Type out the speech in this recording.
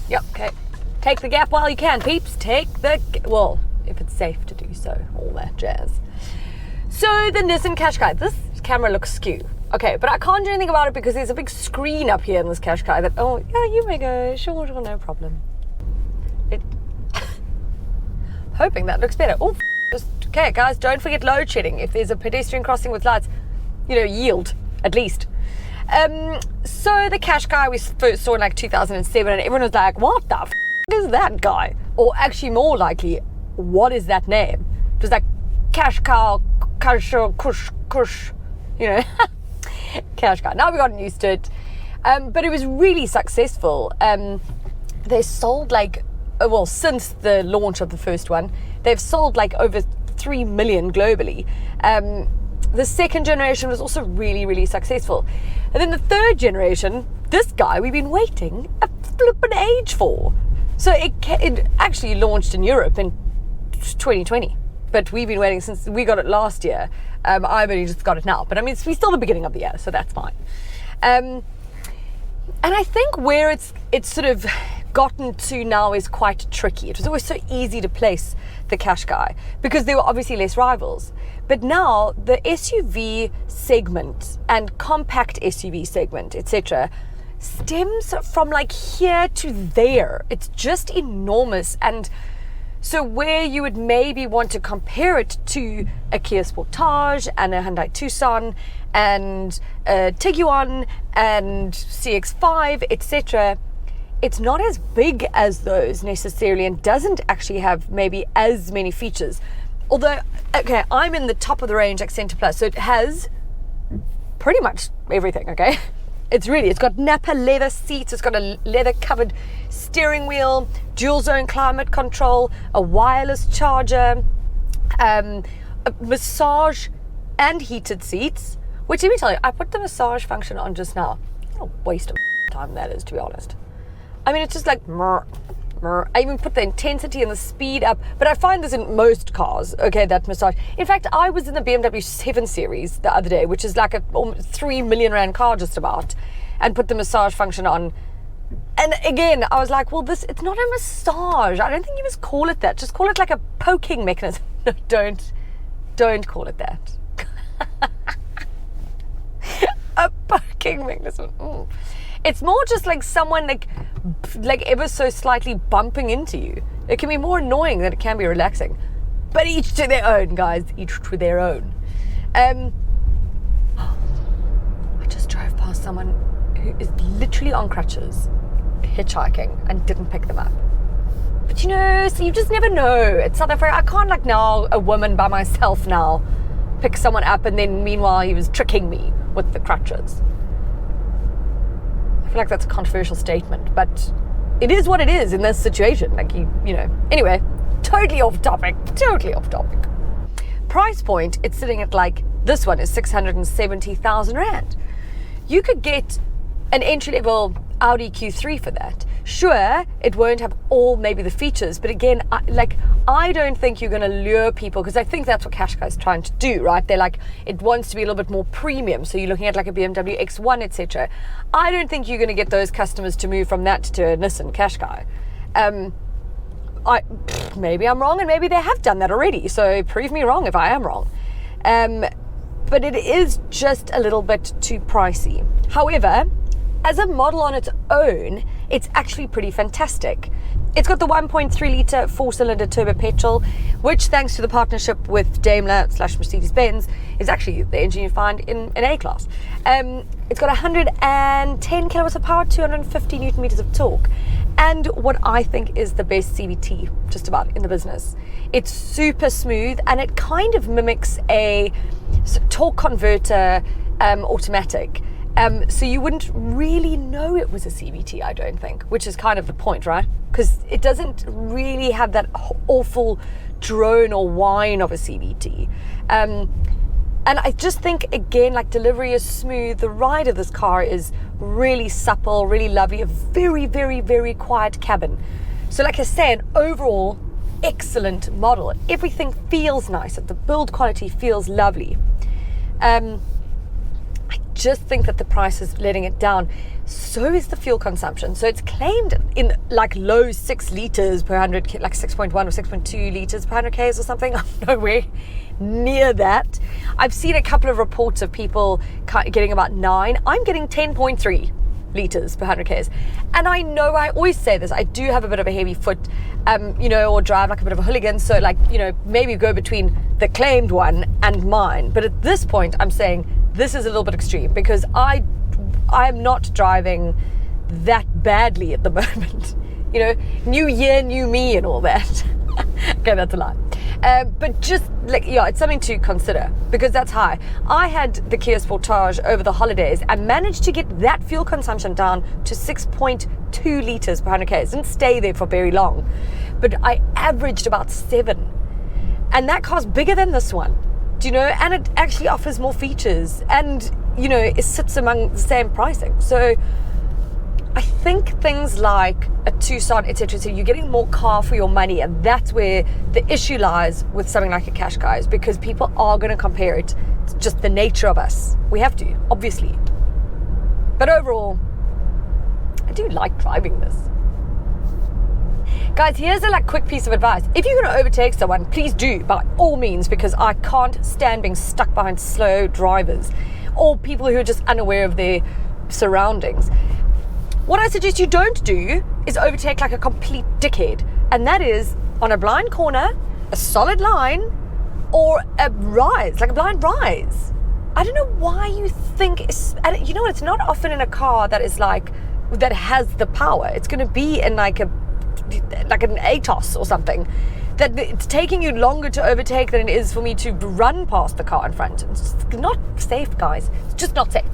Yep, okay. Take the gap while you can, peeps. Well, if it's safe to do so, all that jazz. So the Nissan Qashqai, this camera looks skew. Okay, but I can't do anything about it because there's a big screen up here in this Qashqai that, oh, yeah, you may go, sure, no problem. Hoping that looks better. Oh, okay, guys, don't forget load shedding. If there's a pedestrian crossing with lights, yield, at least. So the Qashqai we first saw in like 2007, and everyone was like, what the is that guy? Or actually more likely, what is that name? It was like Qashqai, Kush, Qashqai. Now we've gotten used to it. But it was really successful. They sold since the launch of the first one, they've sold like over 3 million globally. The second generation was also really, really successful. And then the third generation, this guy we've been waiting a flippin' age for. So it actually launched in Europe in 2020, but we've been waiting since we got it last year. I've only just got it now, but I mean, it's still the beginning of the year, so that's fine. And I think where it's sort of gotten to now is quite tricky. It was always so easy to place the Qashqai because there were obviously less rivals. But now the SUV segment and compact SUV segment, etc., stems from like here to there. It's just enormous. And so where you would maybe want to compare it to a Kia Sportage and a Hyundai Tucson and a Tiguan and CX-5, etc., it's not as big as those necessarily and doesn't actually have maybe as many features. Although, okay, I'm in the top of the range Accenta Plus, so it has pretty much everything, okay? It's got Napa leather seats, it's got a leather covered steering wheel, dual zone climate control, a wireless charger, a massage and heated seats, which let me tell you, I put the massage function on just now. What a waste of time that is, to be honest. I mean, it's just like, I even put the intensity and the speed up, but I find this in most cars, okay, that massage. In fact, I was in the BMW 7 Series the other day, which is like a 3 million rand car just about, and put the massage function on. And again, I was like, well, it's not a massage. I don't think you must call it that. Just call it like a poking mechanism. No, don't call it that. A poking mechanism. It's more just like someone like ever so slightly bumping into you. It can be more annoying than it can be relaxing. But each to their own, guys. Each to their own. I just drove past someone who is literally on crutches, hitchhiking, and didn't pick them up. But so you just never know. It's South Africa. I can't like now, a woman by myself now, pick someone up and then meanwhile he was tricking me with the crutches. I feel like that's a controversial statement, but it is what it is in this situation. Like, anyway, totally off topic. Price point, it's sitting at like, this one is 670,000 Rand. You could get an entry-level Audi Q3 for that. Sure, it won't have all maybe the features, but again, I don't think you're going to lure people, because I think that's what Qashqai is trying to do, right? They're like, it wants to be a little bit more premium, so you're looking at like a BMW X1, etc. I don't think you're going to get those customers to move from that to a Nissan Qashqai. Maybe I'm wrong, and maybe they have done that already, so prove me wrong if I am wrong. But it is just a little bit too pricey. However, as a model on its own, it's actually pretty fantastic. It's got the 1.3 litre 4-cylinder turbo petrol, which, thanks to the partnership with Daimler/Mercedes-Benz, is actually the engine you find in an A-Class. It's got 110 kilowatts of power, 250 newton meters of torque, and what I think is the best CVT just about in the business. It's super smooth, and it kind of mimics a torque converter automatic. So you wouldn't really know it was a CVT, I don't think, which is kind of the point, right? Because it doesn't really have that awful drone or whine of a CVT. And I just think, again, like, delivery is smooth. The ride of this car is really supple, really lovely, a very, very, very quiet cabin. So like I said, overall, excellent model. Everything feels nice. The build quality feels lovely. I just think that the price is letting it down. So is the fuel consumption. So it's claimed in like low 6 liters per 100, like 6.1 or 6.2 liters per 100 Ks or something. I'm nowhere near that. I've seen a couple of reports of people getting about 9. I'm getting 10.3 liters per 100 Ks. And I know I always say this, I do have a bit of a heavy foot, or drive like a bit of a hooligan. So like, maybe go between the claimed one and mine. But at this point, I'm saying this is a little bit extreme because I'm not driving that badly at the moment. New year, new me and all that. Okay, that's a lie. But just it's something to consider because that's high. I had the Kia Sportage over the holidays and managed to get that fuel consumption down to 6.2 liters per 100 Ks. Didn't stay there for very long, but I averaged about 7. And that car's bigger than this one, and it actually offers more features and, it sits among the same pricing. So I think things like a Tucson, etc. So you're getting more car for your money, and that's where the issue lies with something like a Qashqai, is because people are going to compare it. It's just the nature of us. We have to, obviously. But overall, I do like driving this. Guys, here's a quick piece of advice. If you're going to overtake someone, please do, by all means, because I can't stand being stuck behind slow drivers or people who are just unaware of their surroundings. What I suggest you don't do is overtake like a complete dickhead. And that is on a blind corner, a solid line, or a rise, like a blind rise. I don't know why you think, and it's not often in a car that is that has the power. It's going to be in like an ATOS or something. That it's taking you longer to overtake than it is for me to run past the car in front. It's just not safe, guys. It's just not safe.